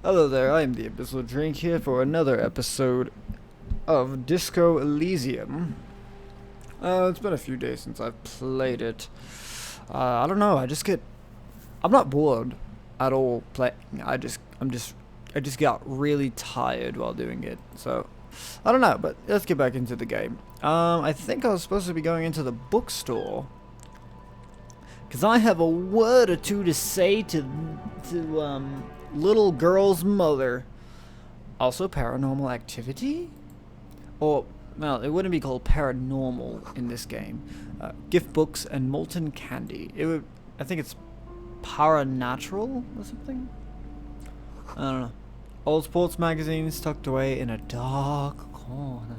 Hello there, I am the Abyssal Drink here for another episode of Disco Elysium. It's been a few days since I've played it. I don't know, I'm not bored at all playing. I just got really tired while doing it. So, I don't know, but let's get back into the game. I think I was supposed to be going into the bookstore. Because I have a word or two to say to little girl's mother. Also, paranormal activity? Or, well, it wouldn't be called paranormal in this game. Gift books and molten candy. I think it's paranatural or something? I don't know. Old sports magazines tucked away in a dark corner.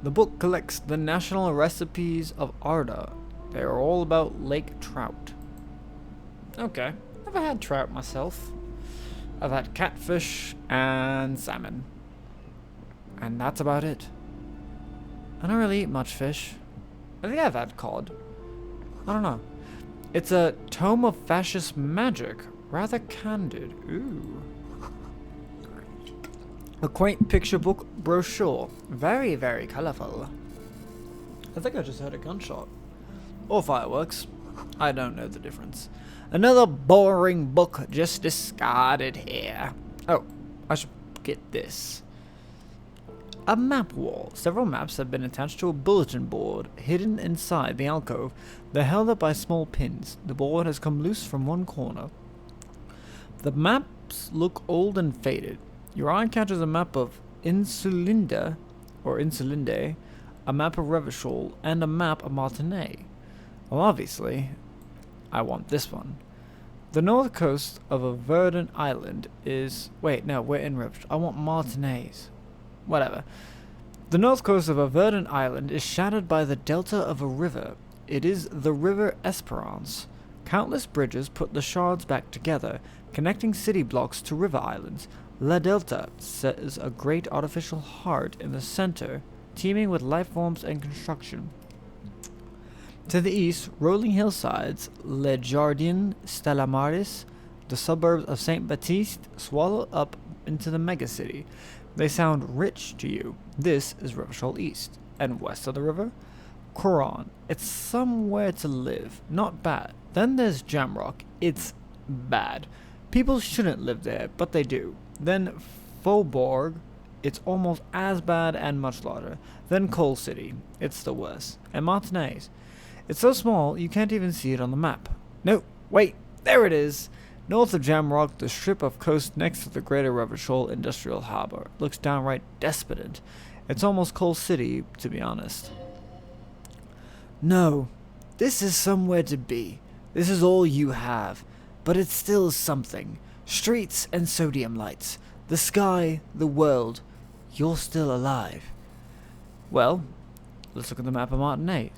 The book collects the national recipes of Arda. They are all about lake trout. Okay, never had trout myself. I've had catfish and salmon. And that's about it. I don't really eat much fish. I think I've had cod. I don't know. It's a tome of fascist magic. Rather candid. Ooh. A quaint picture book brochure. Very, very colourful. I think I just heard a gunshot. Or fireworks. I don't know the difference. Another boring book just discarded here. Oh, I should get this. A map wall. Several maps have been attached to a bulletin board hidden inside the alcove. They're held up by small pins. The board has come loose from one corner. The maps look old and faded. Your eye catches a map of Insulinde, a map of Revachol, and a map of Martinez. Well, obviously, I want this one. The north coast of a verdant island is... Wait, no, we're in Revachol. I want Martinez. Whatever. The north coast of a verdant island is shattered by the delta of a river. It is the River Esperance. Countless bridges put the shards back together, connecting city blocks to river islands. La Delta says a great artificial heart in the center, teeming with life forms and construction. To the east, rolling hillsides, Le Jardin Stella Maris, the suburbs of Saint Baptiste, swallow up into the megacity. They sound rich to you. This is Revachol East. And west of the river, Coron. It's somewhere to live. Not bad. Then there's Jamrock. It's bad. People shouldn't live there, but they do. Then Faubourg. It's almost as bad and much larger. Then Coal City. It's the worst. And Martinez. It's so small you can't even see it on the map. No, wait, there it is. North of Jamrock, the strip of coast next to the Greater Revachol Industrial Harbor looks downright desperate. It's almost Coal City, to be honest. No, this is somewhere to be. This is all you have. But it's still something. Streets and sodium lights. The sky, the world. You're still alive. Well, let's look at the map of Martinez.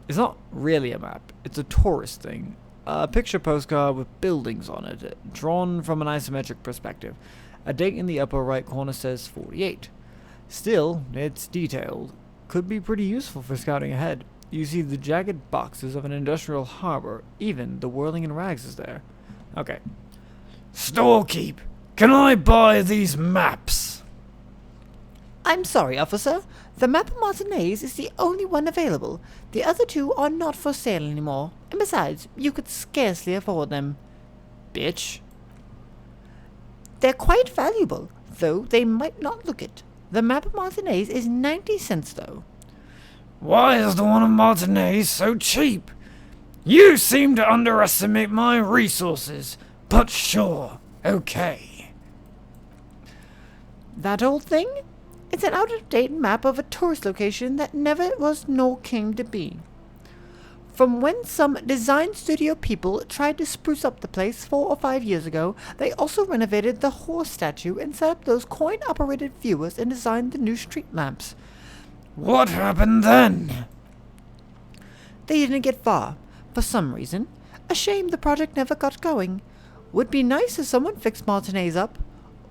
It's not really a map. It's a tourist thing. A picture postcard with buildings on it, drawn from an isometric perspective. A date in the upper right corner says 48. Still, it's detailed. Could be pretty useful for scouting ahead. You see the jagged boxes of an industrial harbor. Even the whirling in rags is there. Okay. Storekeep, can I buy these maps? I'm sorry, officer. The map of Martinez is the only one available. The other two are not for sale anymore. And besides, you could scarcely afford them. Bitch. They're quite valuable, though they might not look it. The map of Martinez is 90 cents, though. Why is the one of Martinez so cheap? You seem to underestimate my resources. But sure, okay. That old thing? It's an out-of-date map of a tourist location that never was nor came to be. From when some design studio people tried to spruce up the place 4 or 5 years ago, they also renovated the horse statue and set up those coin-operated viewers and designed the new street lamps. What happened then? They didn't get far, for some reason. A shame the project never got going. Would be nice if someone fixed Martinez up.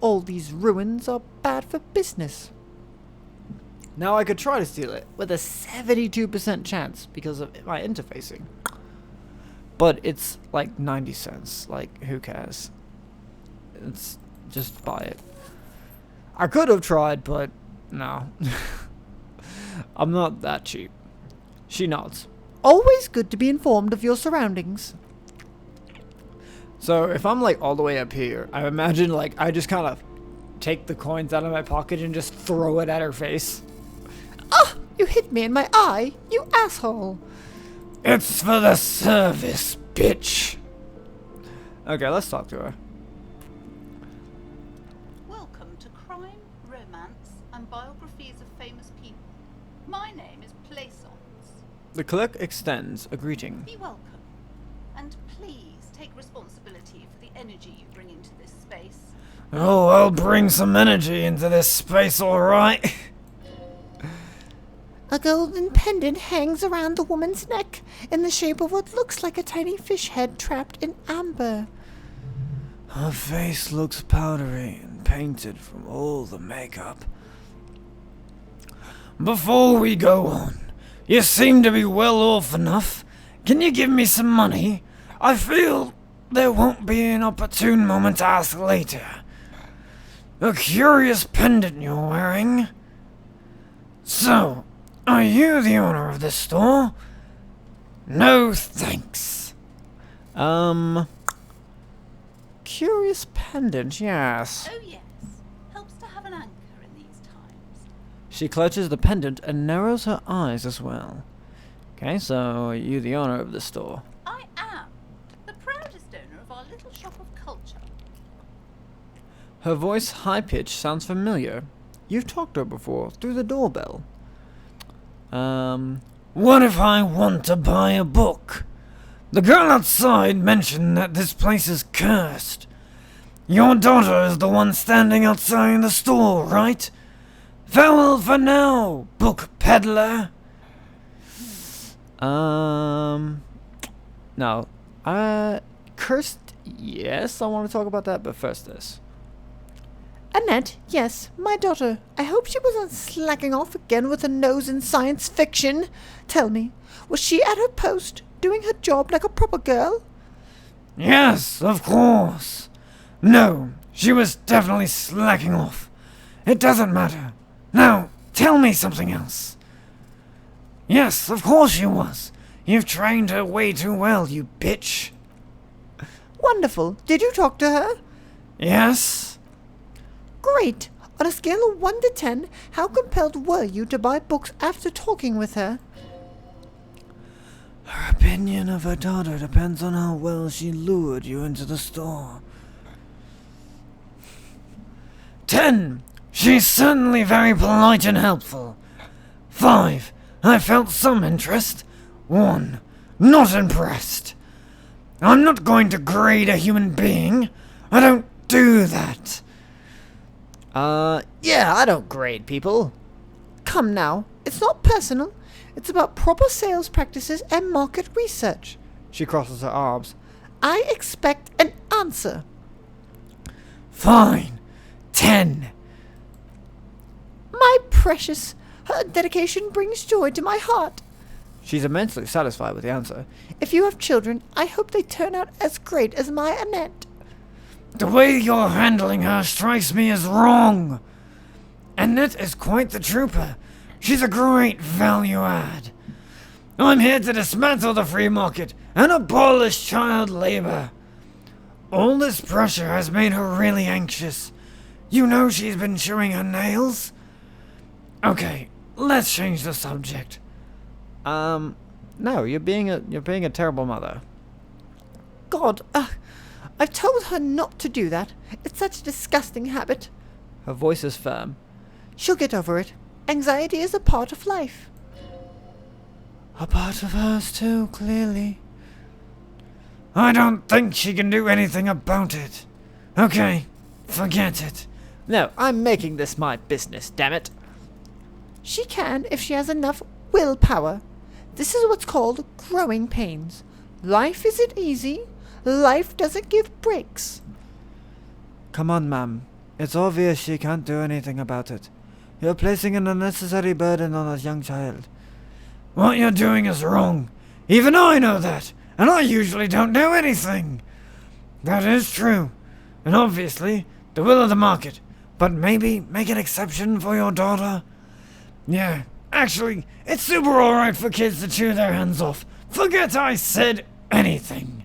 All these ruins are bad for business. Now I could try to steal it, with a 72% chance because of my interfacing. But it's like 90 cents. Like, who cares? It's just buy it. I could have tried, but no. I'm not that cheap. She nods. Always good to be informed of your surroundings. So if I'm like all the way up here, I imagine like I just kind of take the coins out of my pocket and just throw it at her face. Ah! You hit me in my eye, you asshole! It's for the service, bitch. Okay, let's talk to her. Welcome to Crime, Romance, and Biographies of Famous People. My name is Plaisance. The clerk extends a greeting. Be welcome, and please take responsibility for the energy you bring into this space. Oh, I'll bring some energy into this space, alright. A golden pendant hangs around the woman's neck in the shape of what looks like a tiny fish head trapped in amber. Her face looks powdery and painted from all the makeup. Before we go on, you seem to be well off enough. Can you give me some money? I feel there won't be an opportune moment to ask later. A curious pendant you're wearing. So, are you the owner of this store? No thanks. Curious pendant, yes. Oh yes, helps to have an anchor in these times. She clutches the pendant and narrows her eyes as well. Okay, so are you the owner of the store? I am the proudest owner of our little shop of culture. Her voice, high-pitched, sounds familiar. You've talked to her before, through the doorbell. What if I want to buy a book? The girl outside mentioned that this place is cursed. Your daughter is the one standing outside the store, right? Farewell for now, book peddler. No. Cursed, yes, I want to talk about that, but first this. Annette, yes, my daughter. I hope she wasn't slacking off again with her nose in science fiction. Tell me, was she at her post, doing her job like a proper girl? Yes, of course. No, she was definitely slacking off. It doesn't matter. Now, tell me something else. Yes, of course she was. You've trained her way too well, you bitch. Wonderful. Did you talk to her? Yes? Great. On a scale of 1 to 10, how compelled were you to buy books after talking with her? Her opinion of her daughter depends on how well she lured you into the store. 10. She's certainly very polite and helpful. 5. I felt some interest. 1. Not impressed. I'm not going to grade a human being. I don't do that. Yeah, I don't grade people. Come now. It's not personal. It's about proper sales practices and market research. She crosses her arms. I expect an answer. Fine. 10. My precious. Her dedication brings joy to my heart. She's immensely satisfied with the answer. If you have children, I hope they turn out as great as my Annette. The way you're handling her strikes me as wrong. Annette is quite the trooper. She's a great value add. I'm here to dismantle the free market and abolish child labor. All this pressure has made her really anxious. You know she's been chewing her nails? Okay, let's change the subject. No, you're being a terrible mother. God, I've told her not to do that. It's such a disgusting habit. Her voice is firm. She'll get over it. Anxiety is a part of life. A part of hers too, clearly. I don't think she can do anything about it. Okay, forget it. No, I'm making this my business, damn it. She can if she has enough willpower. This is what's called growing pains. Life isn't easy. Life doesn't give breaks. Come on, ma'am. It's obvious she can't do anything about it. You're placing an unnecessary burden on a young child. What you're doing is wrong. Even I know that. and I usually don't do anything. That is true, and obviously the will of the market, but maybe make an exception for your daughter? Yeah, actually, it's super alright for kids to chew their hands off. Forget I said anything.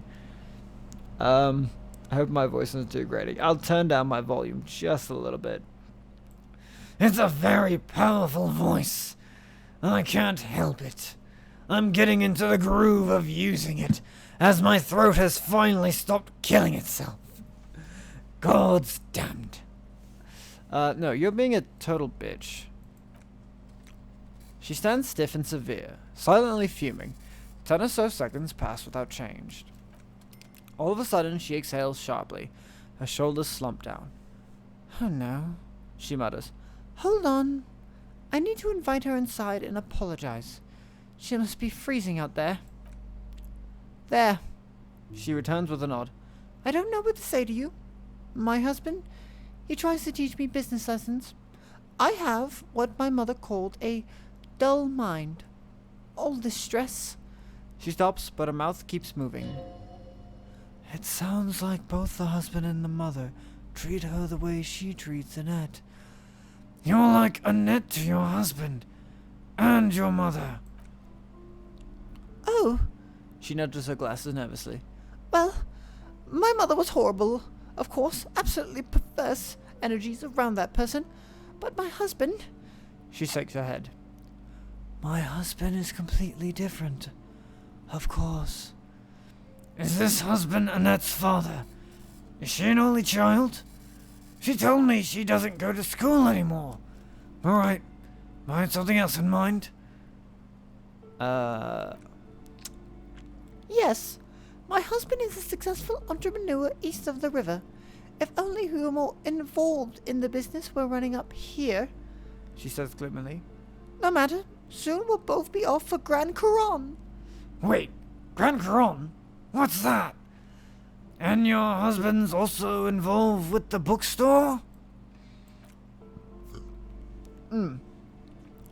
I hope my voice isn't too grating. I'll turn down my volume just a little bit. It's a very powerful voice. I can't help it. I'm getting into the groove of using it, as my throat has finally stopped killing itself. God's damned. No, you're being a total bitch. She stands stiff and severe, silently fuming. 10 or so seconds pass without change. All of a sudden, she exhales sharply. Her shoulders slump down. Oh no, She mutters. hold on. I need to invite her inside and apologize. She must be freezing out there. There. She returns with a nod. I don't know what to say to you. My husband, he tries to teach me business lessons. I have what my mother called a dull mind. All this stress. She stops, but her mouth keeps moving. It sounds like both the husband and the mother treat her the way she treats Annette. You're like Annette to your husband and your mother. Oh, She nudges her glasses nervously. well, my mother was horrible. Of course, absolutely perverse energies around that person. But my husband... She shakes her head. My husband is completely different. Of course. Is this husband Annette's father? Is she an only child? She told me she doesn't go to school anymore. Alright. I had something else in mind. Yes, my husband is a successful entrepreneur east of the river. If only we were more involved in the business we're running up here. She says gloomily. No matter, soon we'll both be off for Grand Couronne. Wait, Grand Couronne? What's that? And your husband's also involved with the bookstore?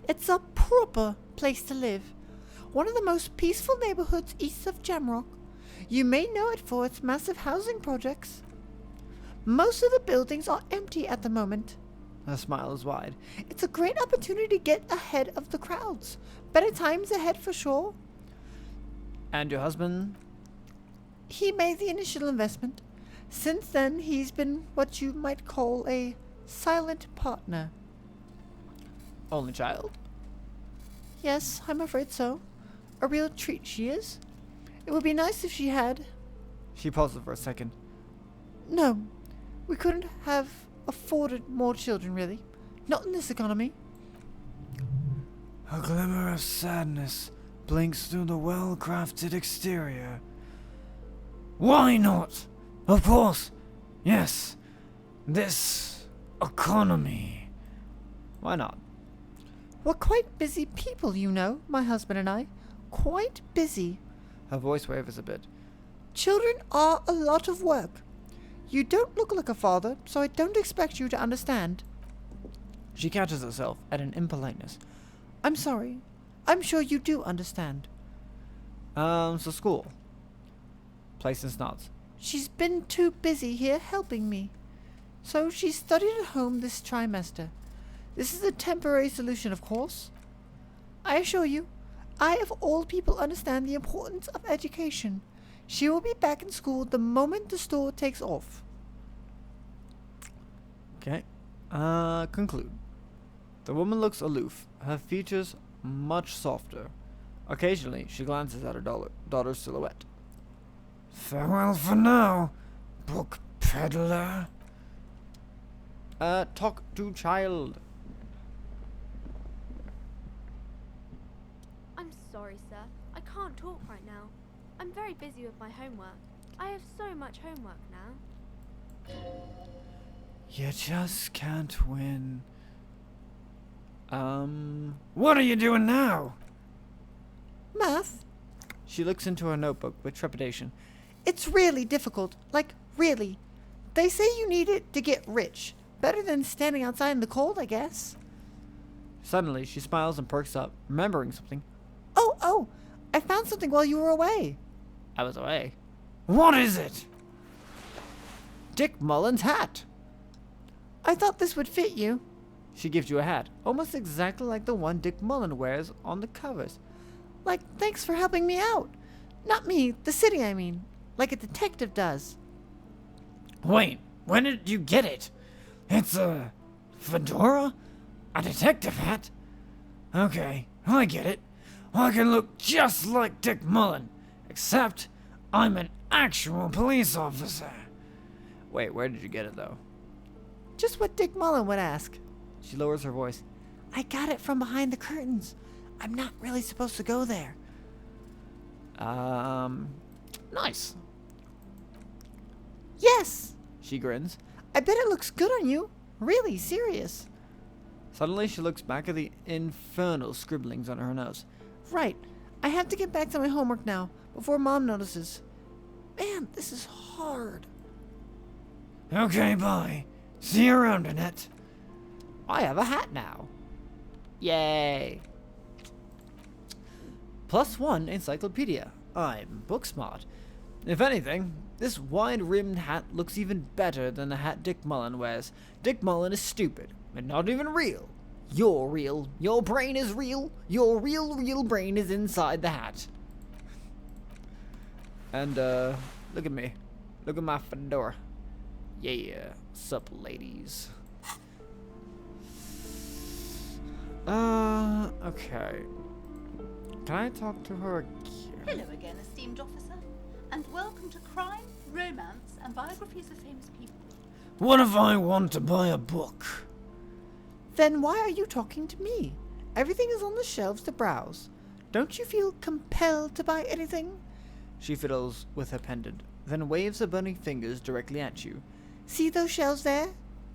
It's a proper place to live. One of the most peaceful neighborhoods east of Jamrock. You may know it for its massive housing projects. Most of the buildings are empty at the moment. Her smile is wide. It's a great opportunity to get ahead of the crowds. Better times ahead for sure. And your husband? He made the initial investment. Since then, he's been what you might call a silent partner. Only child? Yes, I'm afraid so. A real treat she is. It would be nice if she had. She pauses for a second. No, we couldn't have afforded more children, really. Not in this economy. A glimmer of sadness blinks through the well-crafted exterior. Why not? Of course. Yes. This economy. Why not? We're quite busy people, you know, my husband and I. Quite busy. Her voice wavers a bit. Children are a lot of work. You don't look like a father, so I don't expect you to understand. She catches herself at an impoliteness. I'm sorry. I'm sure you do understand. So school. Places nods. She's been too busy here helping me. So she studied at home this trimester. This is a temporary solution, of course. I assure you, I of all people understand the importance of education. She will be back in school the moment the store takes off. Okay. Conclude. The woman looks aloof, her features much softer. Occasionally, she glances at her daughter's silhouette. Farewell for now, book peddler. Talk to child. I'm sorry, sir. I can't talk right now. I'm very busy with my homework. I have so much homework now. You just can't win. What are you doing now? Math? She looks into her notebook with trepidation. It's really difficult. Like, really. They say you need it to get rich. Better than standing outside in the cold, I guess. Suddenly, she smiles and perks up, remembering something. Oh, I found something while you were away. I was away. What is it? Dick Mullen's hat. I thought this would fit you. She gives you a hat, almost exactly like the one Dick Mullen wears on the covers. Like, thanks for helping me out. Not me, the city, I mean. Like a detective does. Wait, when did you get it? It's a fedora? A detective hat? Okay, I get it. I can look just like Dick Mullen, except I'm an actual police officer. Wait, where did you get it, though? Just what Dick Mullen would ask. She lowers her voice. I got it from behind the curtains. I'm not really supposed to go there. Nice. Yes! She grins. I bet it looks good on you. Really, serious. Suddenly, she looks back at the infernal scribblings on her nose. Right. I have to get back to my homework now, before Mom notices. Man, this is hard. Okay, bye. See you around, Annette. I have a hat now. Yay. +1 encyclopedia. I'm book smart. If anything, this wide-rimmed hat looks even better than the hat Dick Mullen wears. Dick Mullen is stupid, and not even real. You're real. Your brain is real. Your real brain is inside the hat. And, look at me. Look at my fedora. Yeah, sup, ladies. Okay. Can I talk to her again? Hello again, esteemed officer, and welcome to Crime, Romance, and Biographies of Famous People. What if I want to buy a book? Then why are you talking to me? Everything is on the shelves to browse. Don't you feel compelled to buy anything? She fiddles with her pendant, then waves her bony fingers directly at you. See those shelves there?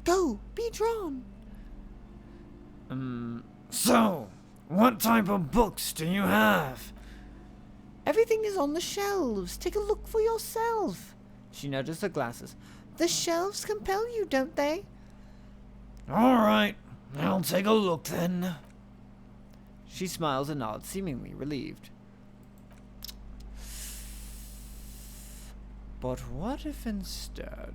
Go, be drawn. So, what type of books do you have? Everything is on the shelves. Take a look for yourself. She nudges her glasses. The shelves compel you, don't they? Alright, I'll take a look then. She smiles and nods, seemingly relieved. But what if instead...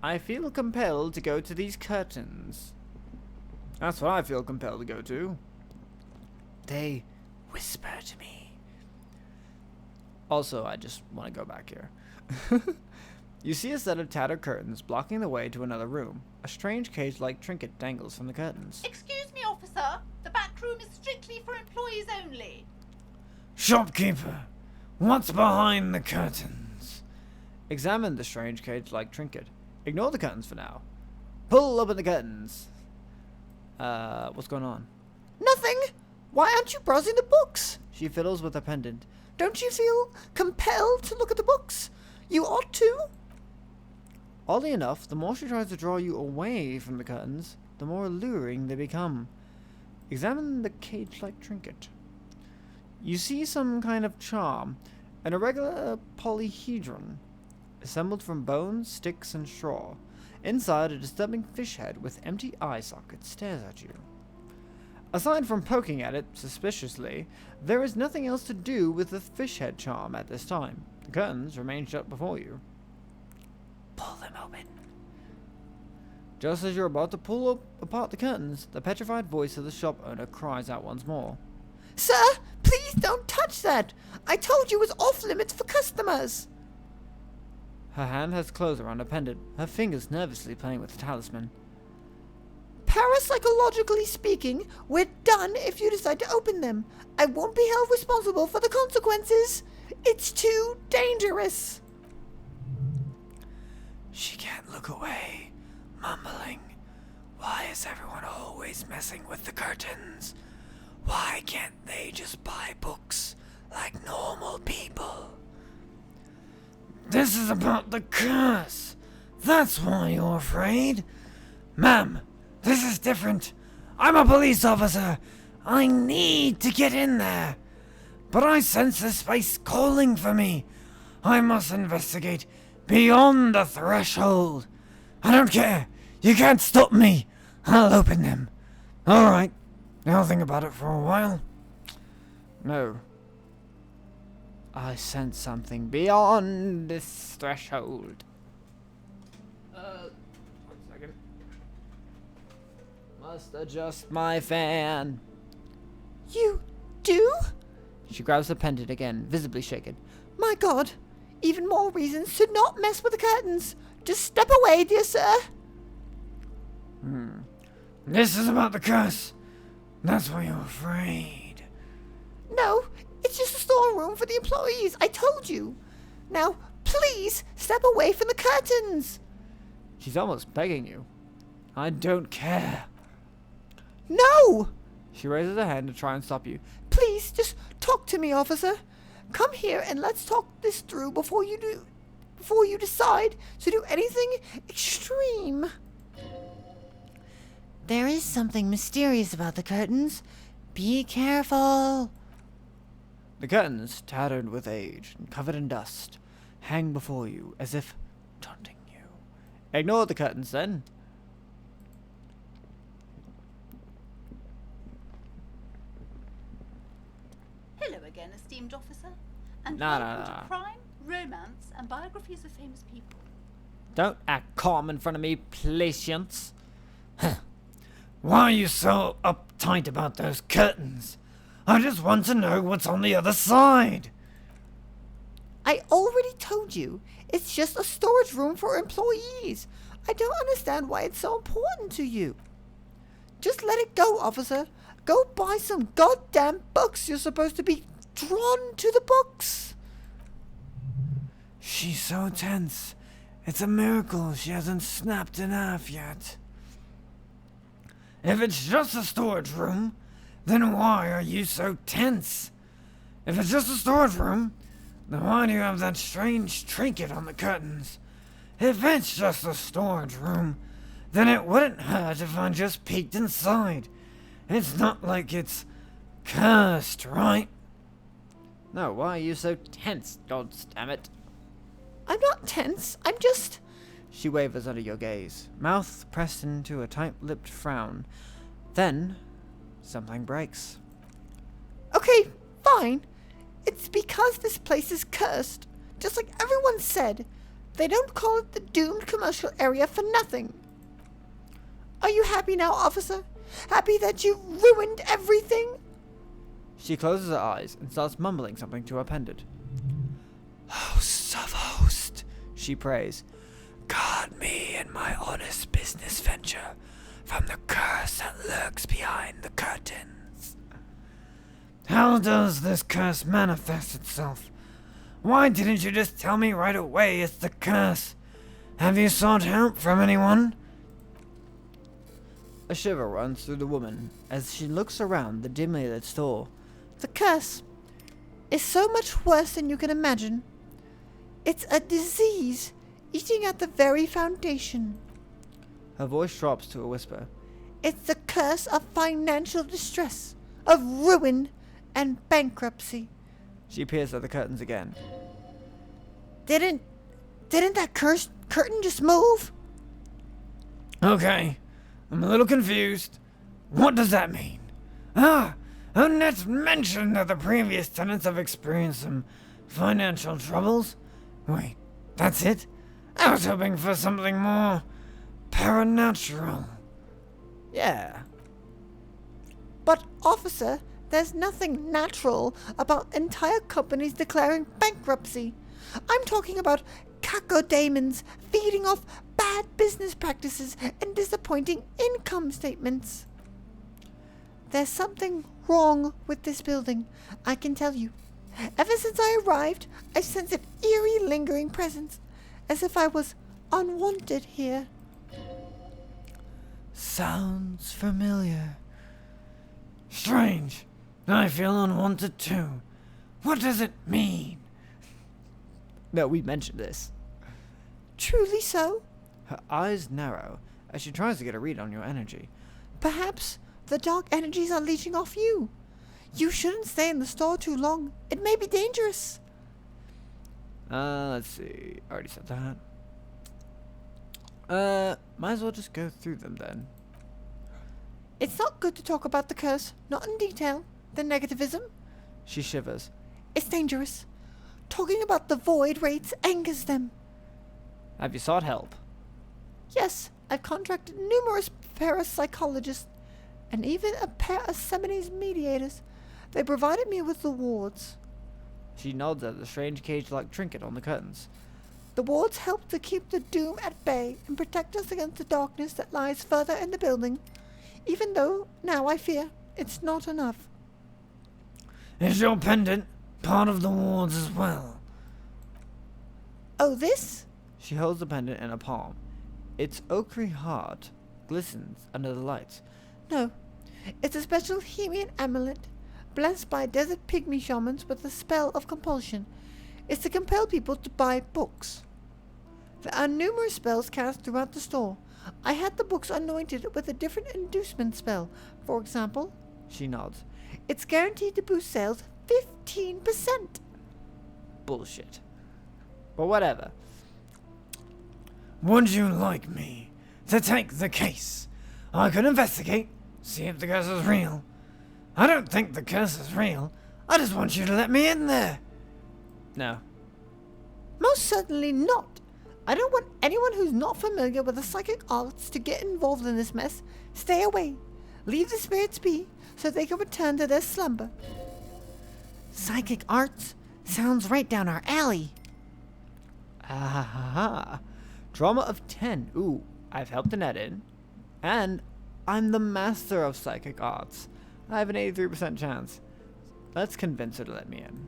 I feel compelled to go to these curtains. That's what I feel compelled to go to. They whisper to me. Also, I just want to go back here. You see a set of tattered curtains blocking the way to another room. A strange cage-like trinket dangles from the curtains. Excuse me, officer. The back room is strictly for employees only. Shopkeeper, what's behind the curtains? Examine the strange cage-like trinket. Ignore the curtains for now. Pull open the curtains. What's going on? Nothing. Why aren't you browsing the books? She fiddles with her pendant. Don't you feel compelled to look at the books? You ought to. Oddly enough, the more she tries to draw you away from the curtains, the more alluring they become. Examine the cage-like trinket. You see some kind of charm, an irregular polyhedron, assembled from bones, sticks, and straw. Inside, a disturbing fish head with empty eye sockets stares at you. Aside from poking at it suspiciously, there is nothing else to do with the fish head charm at this time. The curtains remain shut before you. Pull them open. Just as you're about to pull apart the curtains, the petrified voice of the shop owner cries out once more. Sir, please don't touch that. I told you it was off limits for customers. Her hand has closed around her pendant, her fingers nervously playing with the talisman. Parapsychologically speaking, we're done if you decide to open them. I won't be held responsible for the consequences. It's too dangerous. She can't look away, mumbling. Why is everyone always messing with the curtains? Why can't they just buy books like normal people? This is about the curse. That's why you're afraid. Ma'am, this is different. I'm a police officer. I need to get in there. But I sense the space calling for me. I must investigate beyond the threshold. I don't care. You can't stop me. I'll open them. All right. I'll think about it for a while. No, I sense something beyond this threshold. 1 second. Must adjust my fan. You do? She grabs the pendant again, visibly shaken. My God. Even more reasons to not mess with the curtains. Just step away, dear sir. This is about the curse. That's why you're afraid. No, it's just a storeroom for the employees. I told you. Now, please step away from the curtains. She's almost begging you. I don't care. No! She raises her hand to try and stop you. Please, just talk to me, officer. Come here and let's talk this through before you decide to do anything extreme. There is something mysterious about the curtains. Be careful. The curtains, tattered with age and covered in dust, hang before you as if taunting you. Ignore the curtains, then. Hello again, esteemed officer. And No. crime, romance, and biographies of famous people. Don't act calm in front of me, patience. Why are you so uptight about those curtains? I just want to know what's on the other side. I already told you. It's just a storage room for employees. I don't understand why it's so important to you. Just let it go, officer. Go buy some goddamn books. You're supposed to be drawn to the books. She's so tense. It's a miracle she hasn't snapped in half yet. If it's just a storage room, then why are you so tense? If it's just a storage room, then why do you have that strange trinket on the curtains? If it's just a storage room, then it wouldn't hurt if I just peeked inside. It's not like it's cursed, right? No, why are you so tense, goddammit? I'm not tense. I'm just... She wavers under your gaze, mouth pressed into a tight-lipped frown. Then, something breaks. Okay, fine. It's because this place is cursed. Just like everyone said. They don't call it the doomed commercial area for nothing. Are you happy now, officer? Happy that you ruined everything? She closes her eyes and starts mumbling something to her pendant. Hosts of host, she prays. Guard me in my honest business venture from the curse that lurks behind the curtains. How does this curse manifest itself? Why didn't you just tell me right away it's the curse? Have you sought help from anyone? A shiver runs through the woman as she looks around the dimly lit store. The curse is so much worse than you can imagine. It's a disease eating at the very foundation. Her voice drops to a whisper. It's the curse of financial distress, of ruin and bankruptcy. She peers at the curtains again. Didn't that curtain just move? Okay, I'm a little confused. What does that mean? Annette mentioned that the previous tenants have experienced some financial troubles. Wait, that's it? I was hoping for something more paranatural. Yeah. But, officer, there's nothing natural about entire companies declaring bankruptcy. I'm talking about cacodemons feeding off bad business practices and disappointing income statements. There's something wrong with this building, I can tell you. Ever since I arrived, I sense an eerie, lingering presence, as if I was unwanted here. Sounds familiar. Strange. I feel unwanted too. What does it mean? No, we mentioned this. Truly so. Her eyes narrow as she tries to get a read on your energy. Perhaps the dark energies are leeching off you. You shouldn't stay in the store too long. It may be dangerous. Let's see. I already said that. Might as well just go through them then. It's not good to talk about the curse, not in detail. The negativism. She shivers. It's dangerous. Talking about the void rates angers them. Have you sought help? Yes, I've contracted numerous parapsychologists and even a pair of Semines mediators. They provided me with the wards. She nods at the strange cage-like trinket on the curtains. The wards help to keep the doom at bay and protect us against the darkness that lies further in the building, even though now I fear it's not enough. Is your pendant part of the wards as well? Oh, this? She holds the pendant in her palm. Its ochre heart glistens under the lights. No, it's a special Hemian amulet, blessed by desert pygmy shamans with the spell of compulsion. It's to compel people to buy books. There are numerous spells cast throughout the store. I had the books anointed with a different inducement spell. For example, She nods. it's guaranteed to boost sales 15%. Bullshit. But whatever. Would you like me to take the case? I could investigate, see if the curse is real. I don't think the curse is real. I just want you to let me in there. No. Most certainly not. I don't want anyone who's not familiar with the psychic arts to get involved in this mess. Stay away. Leave the spirits be so they can return to their slumber. Psychic arts sounds right down our alley. Ah ha ha. Drama of 10. Ooh, I've helped Annette in. And I'm the master of psychic arts. I have an 83% chance. Let's convince her to let me in.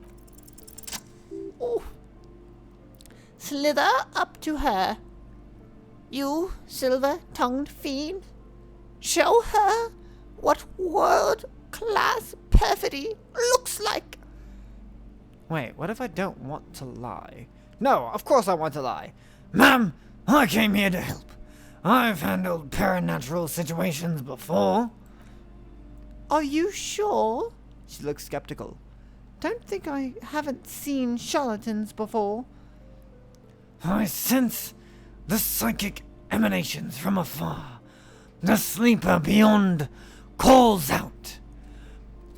Ooh. Slither up to her. You silver-tongued fiend. Show her what world-class perfidy looks like. Wait, what if I don't want to lie? No, of course I want to lie. Ma'am, I came here to help. I've handled paranatural situations before. Are you sure? She looks skeptical. Don't think I haven't seen charlatans before. I sense the psychic emanations from afar. The sleeper beyond calls out.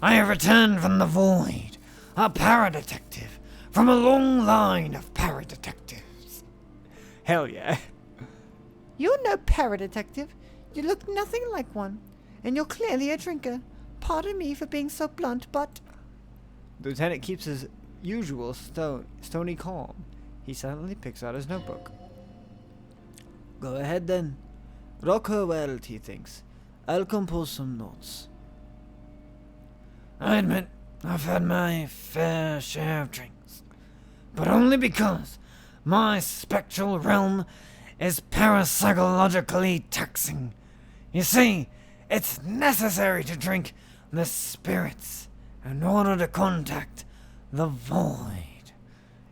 I have returned from the void, a paradetective from a long line of paradetectives. Hell yeah. You're no paradetective. You look nothing like one. And you're clearly a drinker. Pardon me for being so blunt, but... The lieutenant keeps his usual stony calm. He suddenly picks out his notebook. Go ahead then. Rock her well, he thinks. I'll compose some notes. I admit, I've had my fair share of drinks. But only because my spectral realm is parapsychologically taxing. You see, it's necessary to drink the spirits in order to contact the void.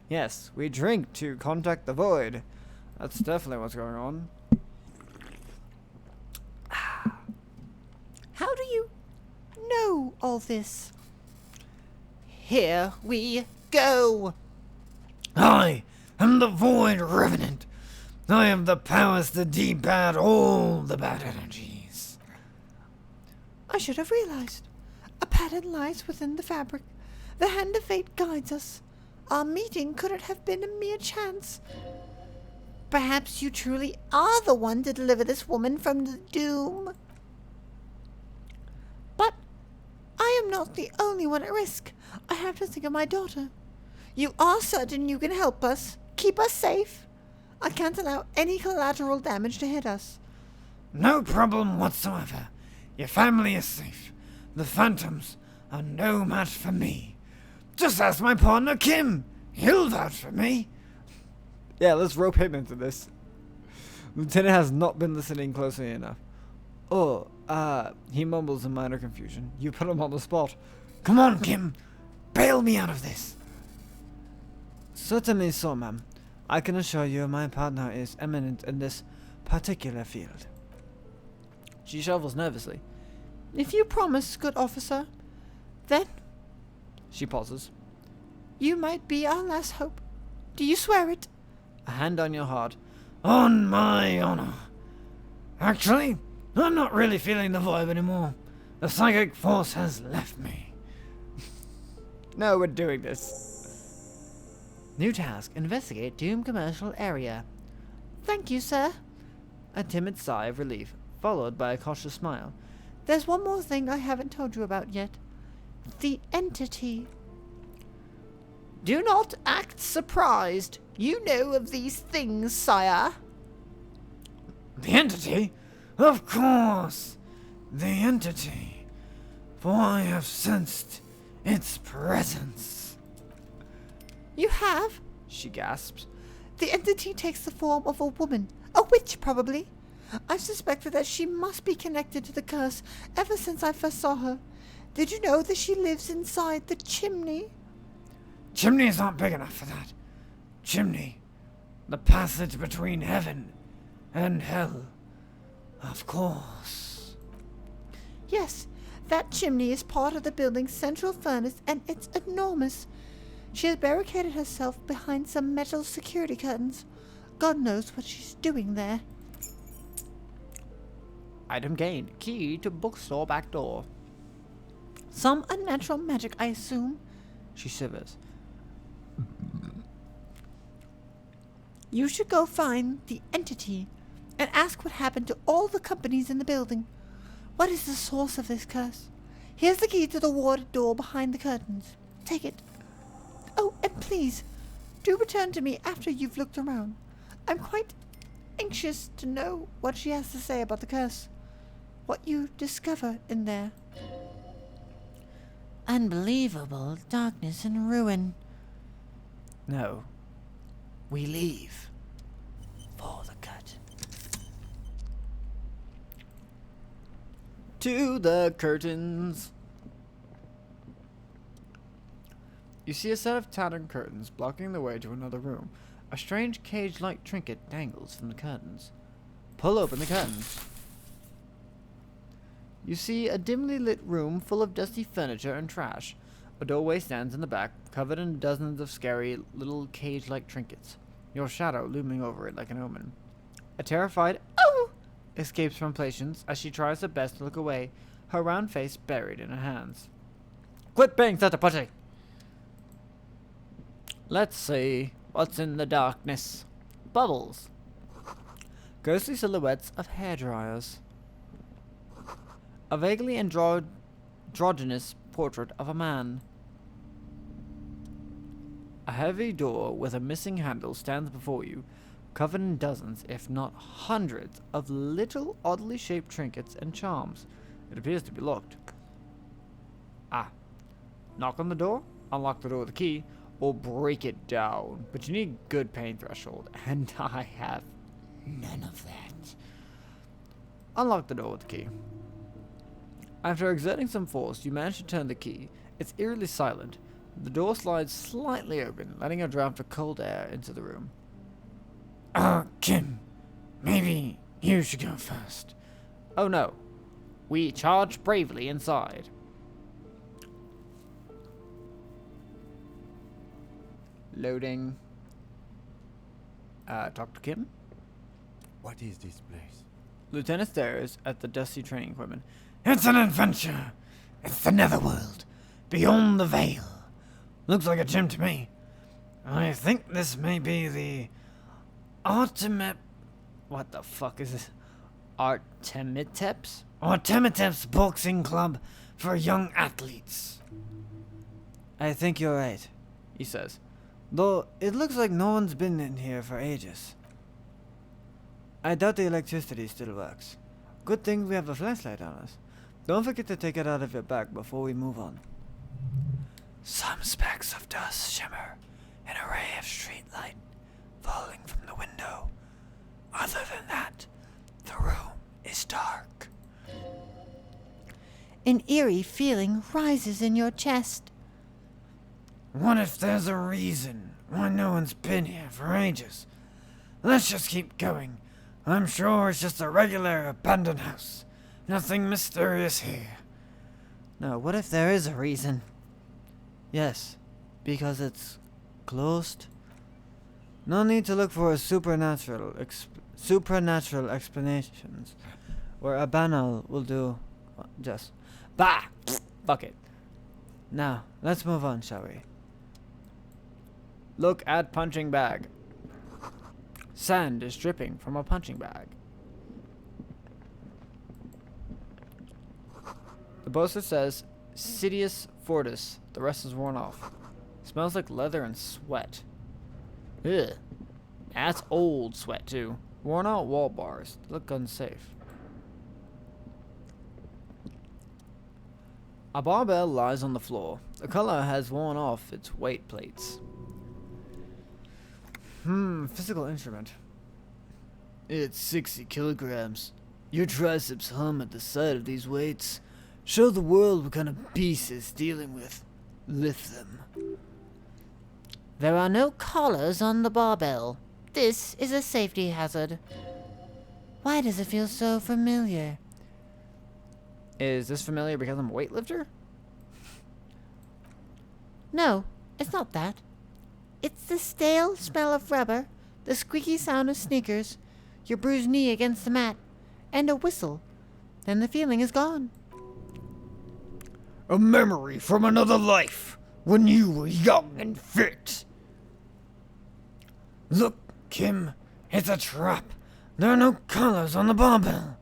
Yes, we drink to contact the void. That's definitely what's going on. How do you know all this? Here we go. I am the void revenant. I have the powers to debad all the bad energies. I should have realized. A pattern lies within the fabric. The hand of fate guides us. Our meeting couldn't have been a mere chance. Perhaps you truly are the one to deliver this woman from the doom. But I am not the only one at risk. I have to think of my daughter. You are certain you can help us, keep us safe? I can't allow any collateral damage to hit us. No problem whatsoever. Your family is safe. The phantoms are no match for me. Just ask my partner Kim. He'll vouch for me. Yeah, let's rope him into this. Lieutenant has not been listening closely enough. Oh, he mumbles in minor confusion. You put him on the spot. Come on, Kim. Bail me out of this. Certainly so, ma'am. I can assure you my partner is eminent in this particular field. She shovels nervously. If you promise, good officer, then She pauses. you might be our last hope. Do you swear it? A hand on your heart. On my honor. Actually, I'm not really feeling the vibe anymore. The psychic force has left me. No, we're doing this. New task. Investigate Doom Commercial Area. Thank you, sir. A timid sigh of relief, followed by a cautious smile. There's one more thing I haven't told you about yet. The entity. Do not act surprised. You know of these things, sire. The entity? Of course! The entity. For I have sensed its presence. You have? She gasps. The entity takes the form of a woman. A witch, probably. I've suspected that she must be connected to the curse ever since I first saw her. Did you know that she lives inside the chimney? Chimney's not big enough for that. Chimney. The passage between heaven and hell. Of course. Yes, that chimney is part of the building's central furnace, and it's enormous. She has barricaded herself behind some metal security curtains. God knows what she's doing there. Item gained. Key to bookstore back door. Some unnatural magic, I assume. She shivers. You should go find the entity and ask what happened to all the companies in the building. What is the source of this curse? Here's the key to the warded door behind the curtains. Take it. Oh, and please, do return to me after you've looked around. I'm quite anxious to know what she has to say about the curse. What you discover in there. Unbelievable darkness and ruin. No. We leave. For the curtain. To the curtains. You see a set of tattered curtains blocking the way to another room. A strange cage-like trinket dangles from the curtains. Pull open the curtains. You see a dimly lit room full of dusty furniture and trash. A doorway stands in the back, covered in dozens of scary little cage-like trinkets, your shadow looming over it like an omen. A terrified "Oh!" escapes from Patience as she tries her best to look away, her round face buried in her hands. Quit being such a pussy! Let's see what's in the darkness. Bubbles. Ghostly silhouettes of hairdryers. A vaguely androgynous portrait of a man. A heavy door with a missing handle stands before you, covered in dozens, if not hundreds, of little oddly shaped trinkets and charms. It appears to be locked. Ah. Knock on the door, unlock the door with a key, or break it down. But you need good pain threshold, and I have none of that. Unlock the door with the key. After exerting some force, you manage to turn the key. It's eerily silent. The door slides slightly open, letting a draft of cold air into the room. Kim, maybe you should go first. Oh no. We charge bravely inside. Loading. Talk to Kim? What is this place? Lieutenant stares at the dusty training equipment. It's an adventure. It's the netherworld. Beyond the veil. Looks like a gym to me. I think this may be the what the fuck is this? Artemiteps Boxing Club for young athletes. I think you're right, he says. Though it looks like no one's been in here for ages. I doubt the electricity still works. Good thing we have a flashlight on us. Don't forget to take it out of your bag before we move on. Some specks of dust shimmer, an array of street light falling from the window. Other than that, the room is dark. An eerie feeling rises in your chest. What if there's a reason why no one's been here for ages? Let's just keep going. I'm sure it's just a regular abandoned house. Nothing mysterious here. No, what if there is a reason? Yes, because it's closed. No need to look for a supernatural explanations, where a banal will do. Just bah, fuck it. Now let's move on, shall we? Look at punching bag. Sand is dripping from a punching bag. The poster says, Sidious Fortis. The rest is worn off. Smells like leather and sweat. Ugh. That's old sweat, too. Worn out wall bars. Look unsafe. A barbell lies on the floor. The color has worn off its weight plates. Physical instrument. It's 60 kilograms. Your triceps hum at the sight of these weights. Show the world what kind of beast it's dealing with. Lift them. There are no collars on the barbell. This is a safety hazard. Why does it feel so familiar? Is this familiar because I'm a weightlifter? No, it's not that. It's the stale smell of rubber, the squeaky sound of sneakers, your bruised knee against the mat, and a whistle. Then the feeling is gone. A memory from another life, when you were young and fit. Look, Kim, it's a trap. There are no collars on the barbell.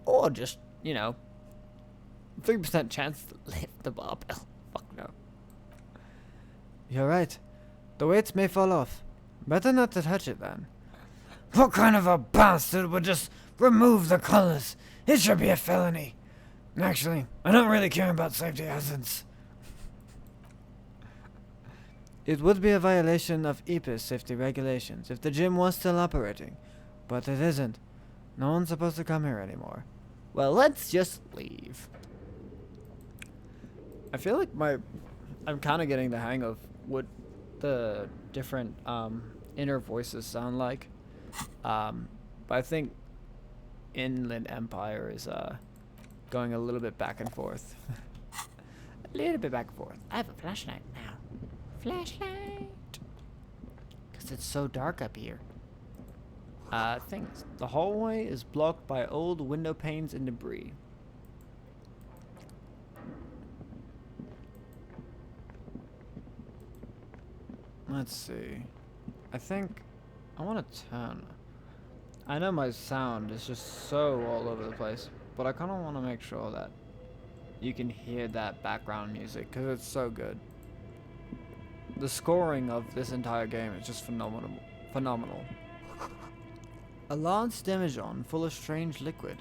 Or just, 3% chance to lift the barbell. Fuck no. You're right. The weights may fall off. Better not to touch it then. What kind of a bastard would just remove the collars? It should be a felony. Actually, I don't really care about safety hazards. It would be a violation of EPIS safety regulations if the gym was still operating, but it isn't. No one's supposed to come here anymore. Well, let's just leave. I feel like I'm kind of getting the hang of what the different inner voices sound like. But I think Inland Empire is going a little bit back and forth. A little bit back and forth. I have a flashlight now. Flashlight. Because it's so dark up here. I think the hallway is blocked by old window panes and debris. Let's see. I think I want to turn. I know my sound is just so all over the place, but I kind of want to make sure that you can hear that background music because it's so good. The scoring of this entire game is just phenomenal. A large demijohn full of strange liquid.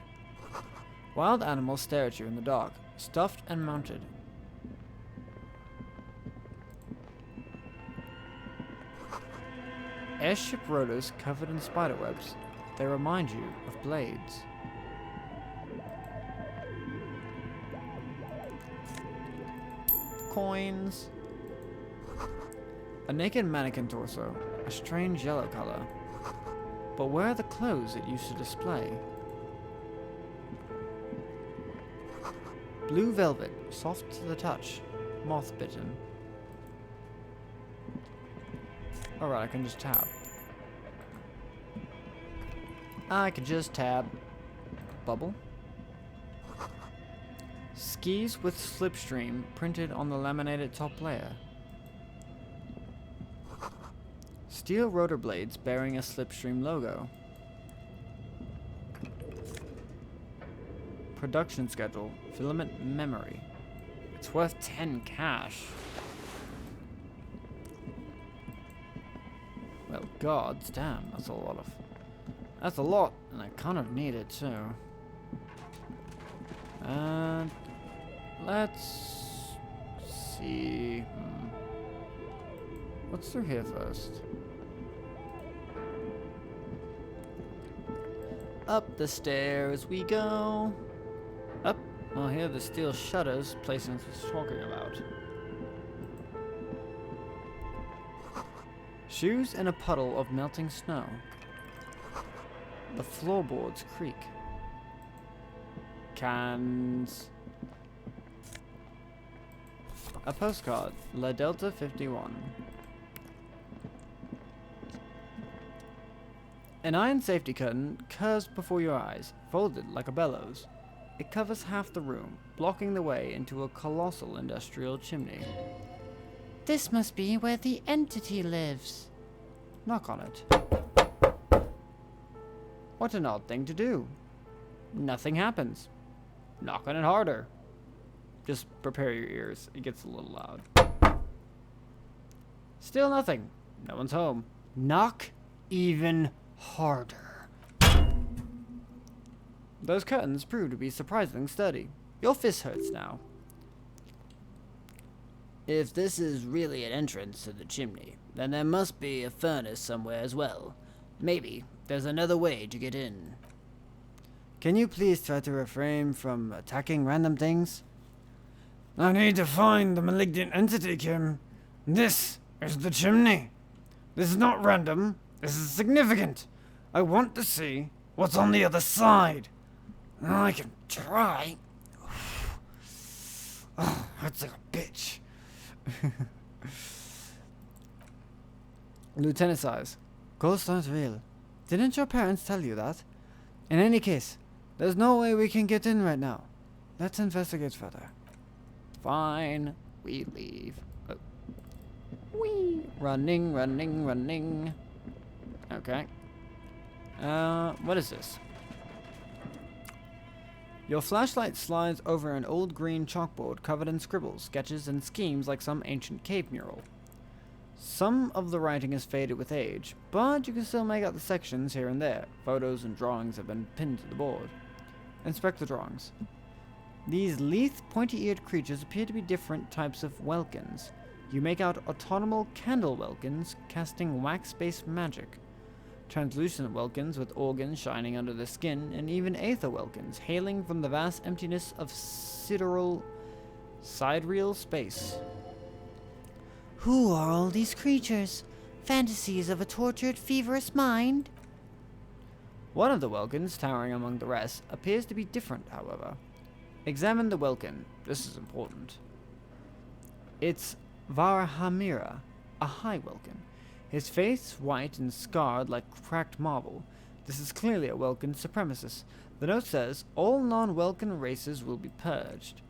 Wild animals stare at you in the dark, stuffed and mounted. Airship rotors covered in spiderwebs. They remind you of blades. Coins. A naked mannequin torso, a strange yellow color. But where are the clothes it used to display? Blue velvet, soft to the touch, moth-bitten. Alright, I can just tab. I can just tab. Bubble. Skis with slipstream printed on the laminated top layer. Steel rotor blades bearing a slipstream logo. Production schedule. Filament memory. It's worth 10 cash. Well, gods damn, that's a lot, and I kind of need it too. And let's see. What's through here first? Up the stairs we go. Up. Oh, here are the steel shutters Placent was talking about. Shoes in a puddle of melting snow. The floorboards creak. Cans. A postcard. La Delta 51. An iron safety curtain curves before your eyes, folded like a bellows. It covers half the room, blocking the way into a colossal industrial chimney. This must be where the entity lives. Knock on it. What an odd thing to do. Nothing happens. Knock on it harder. Just prepare your ears. It gets a little loud. Still nothing. No one's home. Knock even harder. Those curtains prove to be surprisingly sturdy. Your fist hurts now. If this is really an entrance to the chimney, then there must be a furnace somewhere as well. Maybe there's another way to get in. Can you please try to refrain from attacking random things? I need to find the malignant entity, Kim. This is the chimney. This is not random. This is significant. I want to see what's on the other side. I can try. Oh, hurts like a bitch. Lieutenant sighs. Ghosts aren't real. Didn't your parents tell you that? In any case, there's no way we can get in right now. Let's investigate further. Fine. We leave. Whee! Running, running, running. Okay. What is this? Your flashlight slides over an old green chalkboard covered in scribbles, sketches, and schemes like some ancient cave mural. Some of the writing is faded with age, but you can still make out the sections here and there. Photos and drawings have been pinned to the board. Inspect the drawings. These lithe, pointy-eared creatures appear to be different types of Welkins. You make out autonomous candle Welkins casting wax-based magic, translucent Welkins with organs shining under their skin, and even Aether Welkins hailing from the vast emptiness of sidereal space. Who are all these creatures? Fantasies of a tortured, feverish mind? One of the Welkins, towering among the rest, appears to be different, however. Examine the Welkin. This is important. It's Varahamira, a high Welkin. His face white and scarred like cracked marble. This is clearly a Welkin supremacist. The note says, all non-Welkin races will be purged.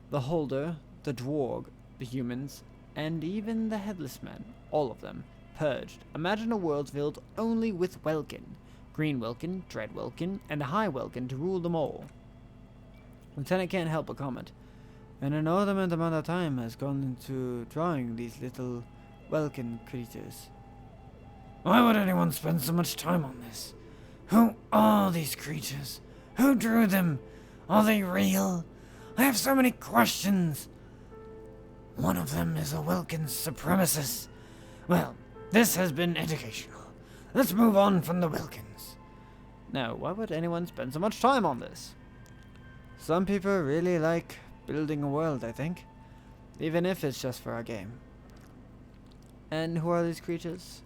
The Holder, the Dwarg, the humans, and even the Headless Men, all of them, purged. Imagine a world filled only with Welkin. Green Welkin, Dread Welkin, and a High Welkin to rule them all. Lieutenant can't help but comment. An inordinate amount of time has gone into drawing these little Welkin creatures. Why would anyone spend so much time on this? Who are these creatures? Who drew them? Are they real? I have so many questions. One of them is a Welkin supremacist. Well, this has been educational. Let's move on from the Welkins. Now, why would anyone spend so much time on this? Some people really like building a world, I think. Even if it's just for a game. And who are these creatures?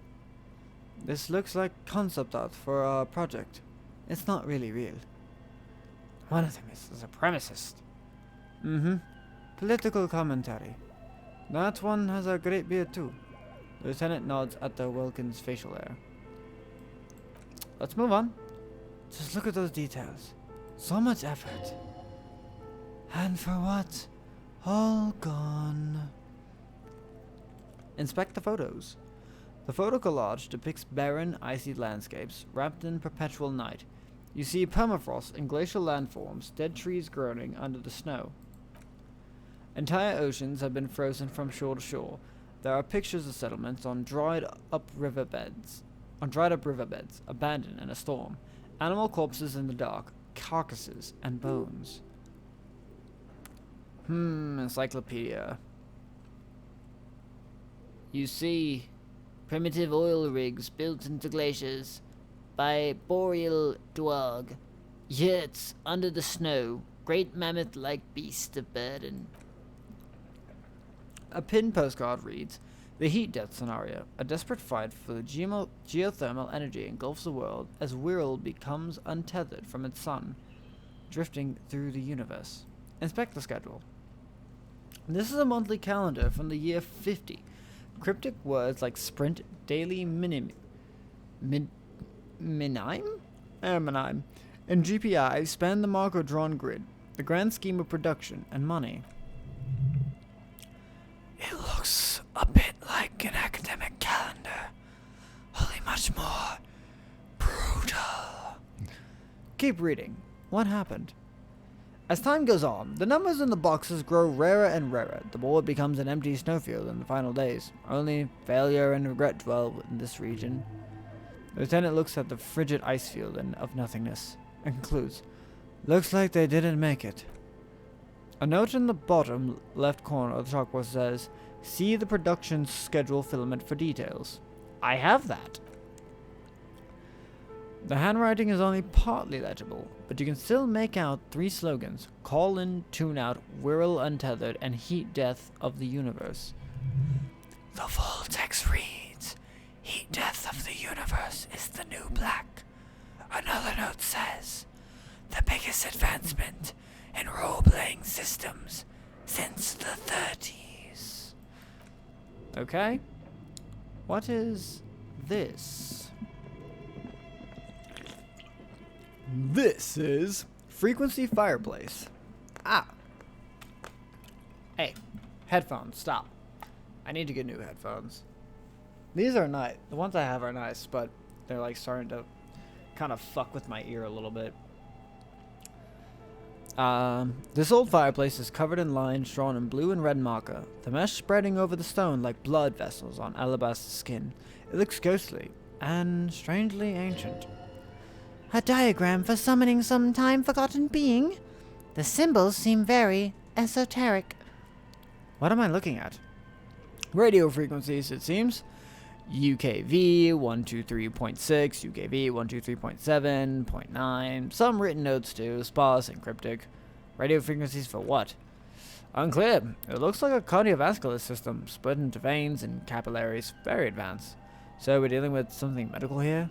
This looks like concept art for a project. It's not really real. One of them is a supremacist. Political commentary. That one has a great beard too. The lieutenant nods at the Welkin's facial hair. Let's move on. Just look at those details. So much effort. And for what? All gone. Inspect the photos. The photo collage depicts barren, icy landscapes wrapped in perpetual night. You see permafrost and glacial landforms, dead trees groaning under the snow. Entire oceans have been frozen from shore to shore. There are pictures of settlements on dried up riverbeds, abandoned in a storm. Animal corpses in the dark, carcasses and bones. Encyclopedia. You see primitive oil rigs built into glaciers by boreal dwarg. Yurts under the snow, great mammoth-like beast of burden. A pinned postcard reads, the heat death scenario, a desperate fight for the geothermal energy engulfs the world as Wirral becomes untethered from its sun, drifting through the universe. Inspect the schedule. This is a monthly calendar from the year 50. Cryptic words like sprint, daily minime, and GPI span the marker drawn grid, the grand scheme of production and money. It looks A bit like an academic calendar, only much more brutal. Keep reading. What happened? As time goes on, the numbers in the boxes grow rarer and rarer. The board becomes an empty snowfield in the final days. Only failure and regret dwell in this region. The lieutenant looks at the frigid ice field of nothingness and concludes, looks like they didn't make it. A note in the bottom left corner of the chalkboard says, see the production schedule filament for details. I have that. The handwriting is only partly legible, but you can still make out 3 slogans: call in, tune out, whirl untethered, and heat death of the universe. The full text reads, heat death of the universe is the new black. Another note says, the biggest advancement in role-playing systems since the 30s. Okay. What is this? This is frequency fireplace. Ah. Hey, headphones, stop. I need to get new headphones. These are nice. The ones I have are nice, but they're like starting to kind of fuck with my ear a little bit. This old fireplace is covered in lines drawn in blue and red marker, the mesh spreading over the stone like blood vessels on alabaster skin. It looks ghostly and strangely ancient. A diagram for summoning some time-forgotten being? The symbols seem very esoteric. What am I looking at? Radio frequencies, it seems. UKV 123.6, UKV 123.7, 0.9, some written notes too, sparse and cryptic. Radio frequencies for what? Unclear. It looks like a cardiovascular system, split into veins and capillaries, very advanced. So we're dealing with something medical here?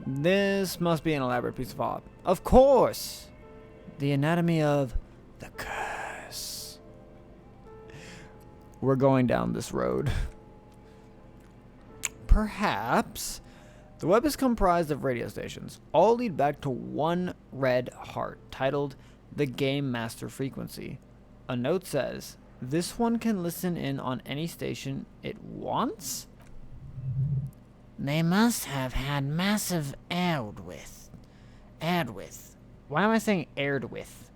This must be an elaborate piece of art. Of course! The anatomy of the curse. We're going down this road. Perhaps. The web is comprised of radio stations. All lead back to one red heart titled the Game Master Frequency. A note says, this one can listen in on any station it wants? They must have had massive airwidth. Why am I saying aired with?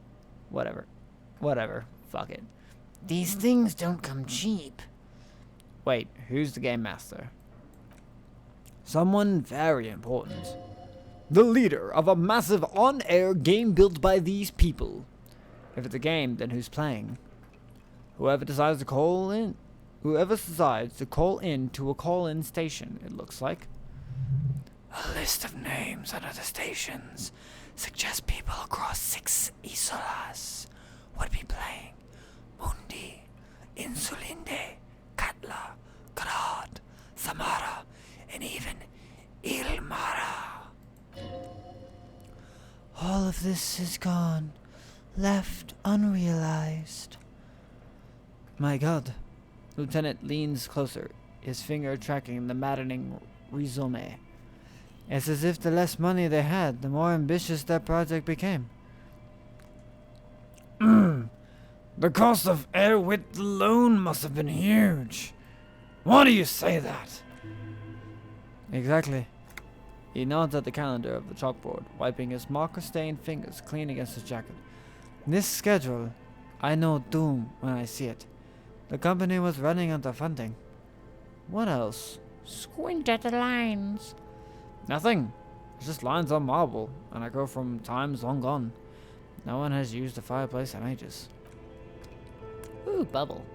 Whatever. Fuck it. These things don't come cheap. Wait, who's the Game Master? Someone very important. The leader of a massive on-air game built by these people. If it's a game, then who's playing? Whoever decides to call in to a call-in station, it looks like. A list of names under the stations suggests people across 6 isolas would be playing. Mundi, Insulinde, Katla, Grad, Samara, and even Ilmara. All of this is gone, left unrealized. My God. Lieutenant leans closer, his finger tracking the maddening resume. It's as if the less money they had, the more ambitious that project became. The cost of air width alone must have been huge. Why do you say that? Exactly. He nods at the calendar of the chalkboard, wiping his marker-stained fingers clean against his jacket. This schedule, I know doom when I see it. The company was running out of funding. What else? Squint at the lines. Nothing. It's just lines on marble, and I go from times long gone. No one has used the fireplace in ages. Ooh, bubble.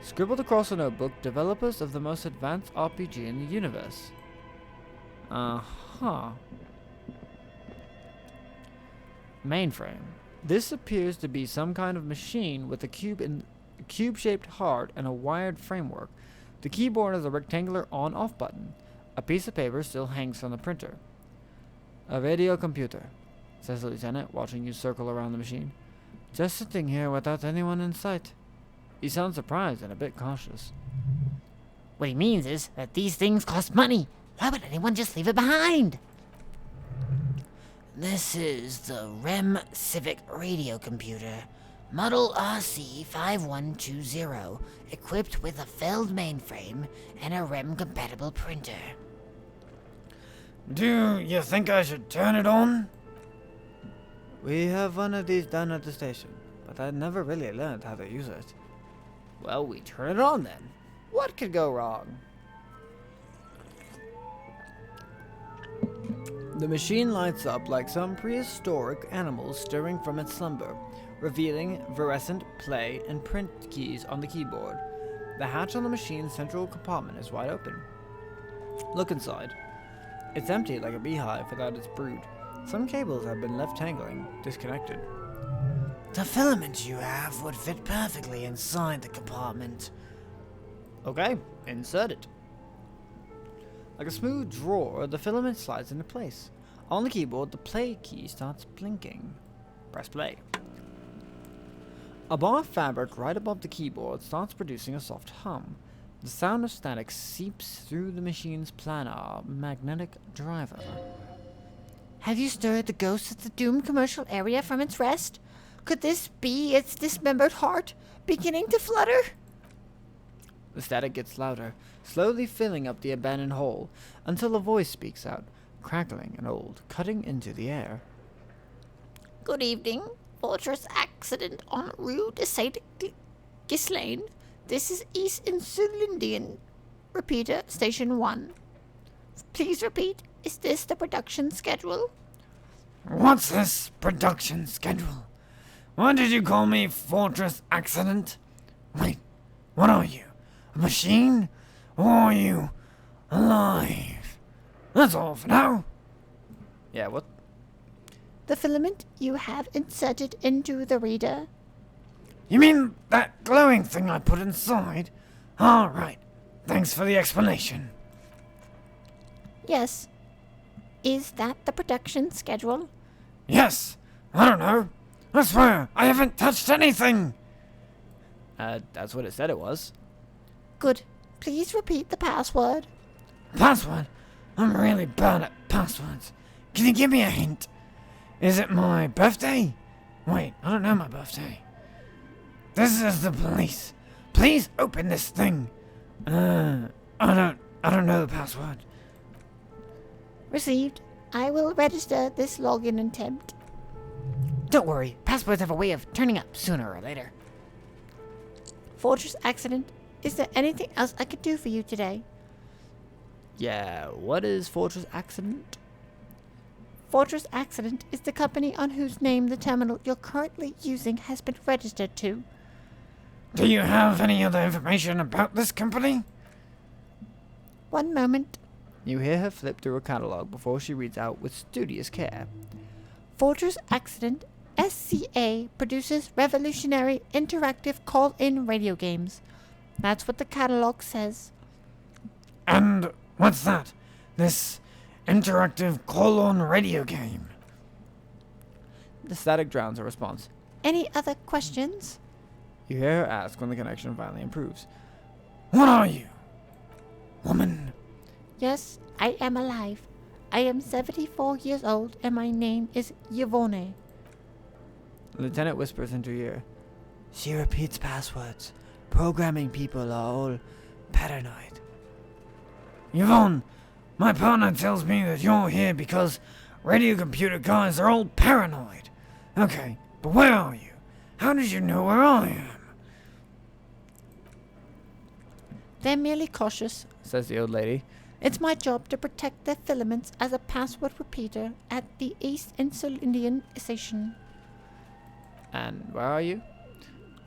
Scribbled across a notebook, developers of the most advanced RPG in the universe. Uh-huh. Mainframe. This appears to be some kind of machine with a cube-shaped heart and a wired framework. The keyboard has a rectangular on-off button. A piece of paper still hangs from the printer. A radio computer, says the lieutenant, watching you circle around the machine. Just sitting here without anyone in sight. He sounds surprised and a bit cautious. What he means is that these things cost money. Why would anyone just leave it behind? This is the REM Civic radio computer. Model RC5120, equipped with a Feld mainframe and a REM-compatible printer. Do you think I should turn it on? We have one of these down at the station, but I never really learned how to use it. Well, we turn it on then. What could go wrong? The machine lights up like some prehistoric animal stirring from its slumber, revealing fluorescent play and print keys on the keyboard. The hatch on the machine's central compartment is wide open. Look inside. It's empty like a beehive without its brood. Some cables have been left tangling, disconnected. The filament you have would fit perfectly inside the compartment. Okay, insert it. Like a smooth drawer, the filament slides into place. On the keyboard, the play key starts blinking. Press play. A bar of fabric right above the keyboard starts producing a soft hum. The sound of static seeps through the machine's planar magnetic driver. Have you stirred the ghost of the doomed commercial area from its rest? Could this be its dismembered heart beginning to flutter? The static gets louder, slowly filling up the abandoned hole, until a voice speaks out, crackling and old, cutting into the air. Good evening. Fortress accident on Rue de Saint Ghislaine. This is East Insulindian. Repeater, Station 1. Please repeat. Is this the production schedule? What's this production schedule? Why did you call me Fortress Accident? Wait, what are you? A machine? Or are you alive? That's all for now. Yeah, what? The filament you have inserted into the reader. You mean that glowing thing I put inside? All right. Thanks for the explanation. Yes. Is that the production schedule? Yes. I don't know. I swear, I haven't touched anything. That's what it said it was. Good. Please repeat the password. Password? I'm really bad at passwords. Can you give me a hint? Is it my birthday? Wait, I don't know my birthday. This is the police. Please open this thing. I don't know the password. Received. I will register this login attempt. Don't worry. Passwords have a way of turning up sooner or later. Fortress Accident. Is there anything else I could do for you today? Yeah, what is Fortress Accident? Fortress Accident is the company on whose name the terminal you're currently using has been registered to. Do you have any other information about this company? One moment. You hear her flip through a catalog before she reads out with studious care. Fortress Accident, SCA, produces revolutionary interactive call-in radio games. That's what the catalog says. And what's that? This interactive call-on radio game? The static drowns her response. Any other questions? You hear her ask when the connection finally improves. What are you? Woman? Yes, I am alive. I am 74 years old and my name is Yvonne. The lieutenant whispers into her ear. She repeats passwords. Programming people are all paranoid. Yvonne, my partner tells me that you're here because radio computer guys are all paranoid. Okay, but where are you? How did you know where I am? They're merely cautious, Says the old lady. It's my job to protect their filaments as a password repeater at the East Insulindian station. And where are you?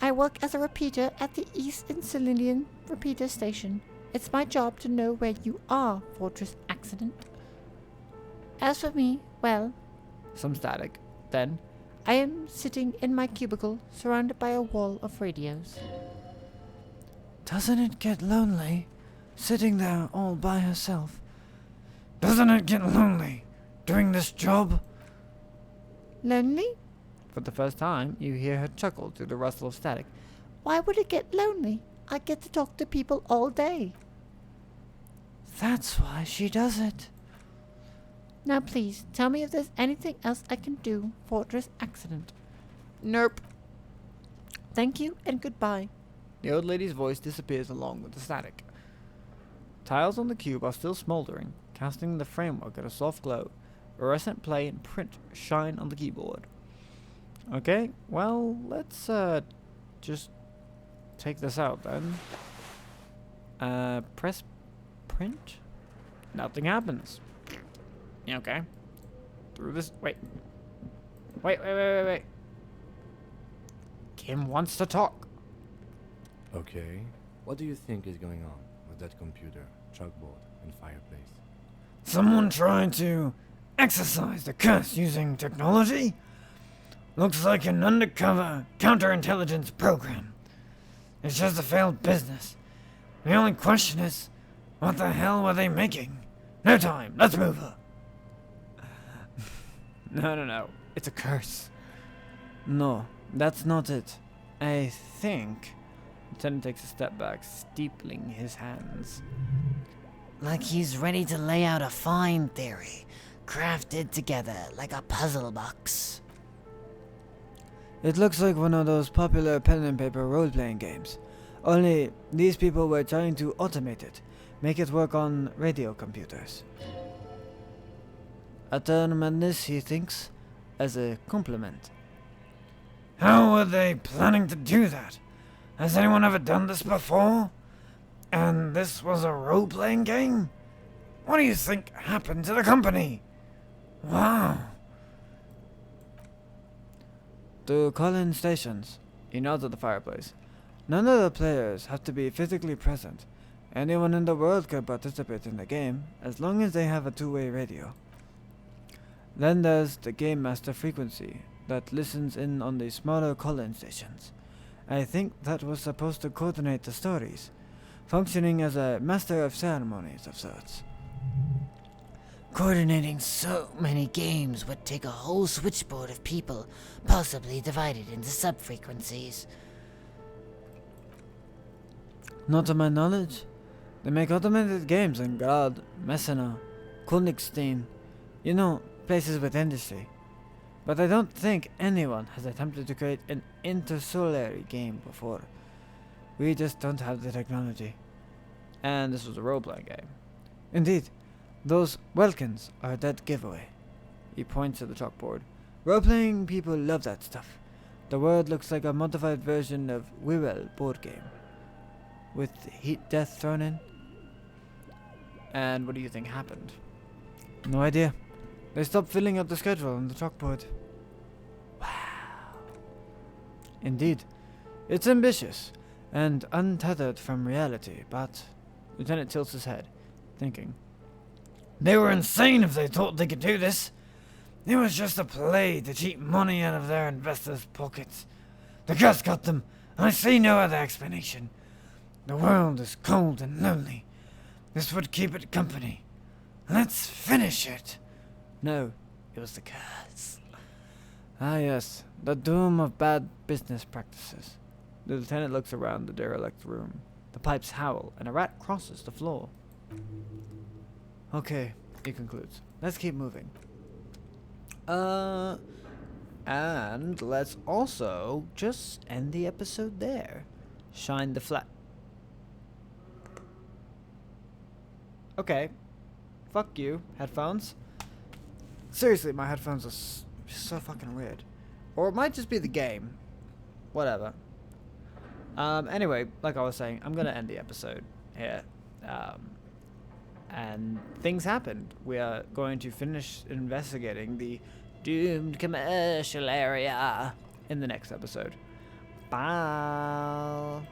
I work as a repeater at the East Insulindian repeater station. It's my job to know where you are, Fortress Accident. As for me, well, Some static. Then, I am sitting in my cubicle, surrounded by a wall of radios. doesn't it get lonely, sitting there all by herself? Doesn't it get lonely, doing this job? Lonely? For the first time, you hear her chuckle through the rustle of static. Why would it get lonely? I get to talk to people all day. That's why she does it. Now please, tell me if there's anything else I can do, Fortress Accident. Nope. Thank you and goodbye. The old lady's voice disappears along with the static. Tiles on the cube are still smoldering, casting the framework at a soft glow. Fluorescent play and print shine on the keyboard. Okay, well, let's just take this out then. Press print? Nothing happens. Okay. Through this. Wait. Wait. Kim wants to talk. Okay. What do you think is going on with that computer, chalkboard, and fireplace? Someone trying to exercise the curse using technology? Looks like an undercover counterintelligence program. It's just a failed business. The only question is, what the hell were they making? No time, let's move her. No. It's a curse. No, that's not it. I think... Lieutenant takes a step back, steepling his hands. Like he's ready to lay out a fine theory, crafted together like a puzzle box. It looks like one of those popular pen and paper role-playing games. Only, these people were trying to automate it, make it work on radio computers. A term madness, he thinks, as a compliment. How were they planning to do that? Has anyone ever done this before? And this was a role-playing game? What do you think happened to the company? Wow. To call-in stations. He nods at the fireplace. None of the players have to be physically present. Anyone in the world can participate in the game, as long as they have a two-way radio. Then there's the Game Master frequency, that listens in on the smaller call-in stations. I think that was supposed to coordinate the stories, functioning as a master of ceremonies of sorts. Coordinating so many games would take a whole switchboard of people, possibly divided into sub-frequencies. Not to my knowledge. They make automated games in Grad, Messina, Königstein, you know, places with industry. But I don't think anyone has attempted to create an intersolary game before. We just don't have the technology. And this was a role-playing game. Indeed, those Welkins are a dead giveaway. He points at the chalkboard. Role-playing people love that stuff. The word looks like a modified version of Wirral board game, with heat death thrown in. And what do you think happened? No idea. They stopped filling out the schedule on the chalkboard. Wow. Indeed. It's ambitious, and untethered from reality, but... Lieutenant tilts his head, thinking. They were insane if they thought they could do this. It was just a play to cheat money out of their investors' pockets. The curse got them, and I see no other explanation. The world is cold and lonely. This would keep it company. Let's finish it. No, it was the curse. Ah yes, the doom of bad business practices. The lieutenant looks around the derelict room. The pipes howl, and a rat crosses the floor. Okay, he concludes. Let's keep moving. And let's also just end the episode there. Shine the flat. Okay. Fuck you, headphones. Seriously, my headphones are so fucking weird. Or it might just be the game. Whatever. Anyway, like I was saying, I'm gonna end the episode here. And things happened. We are going to finish investigating the doomed commercial area in the next episode. Bye.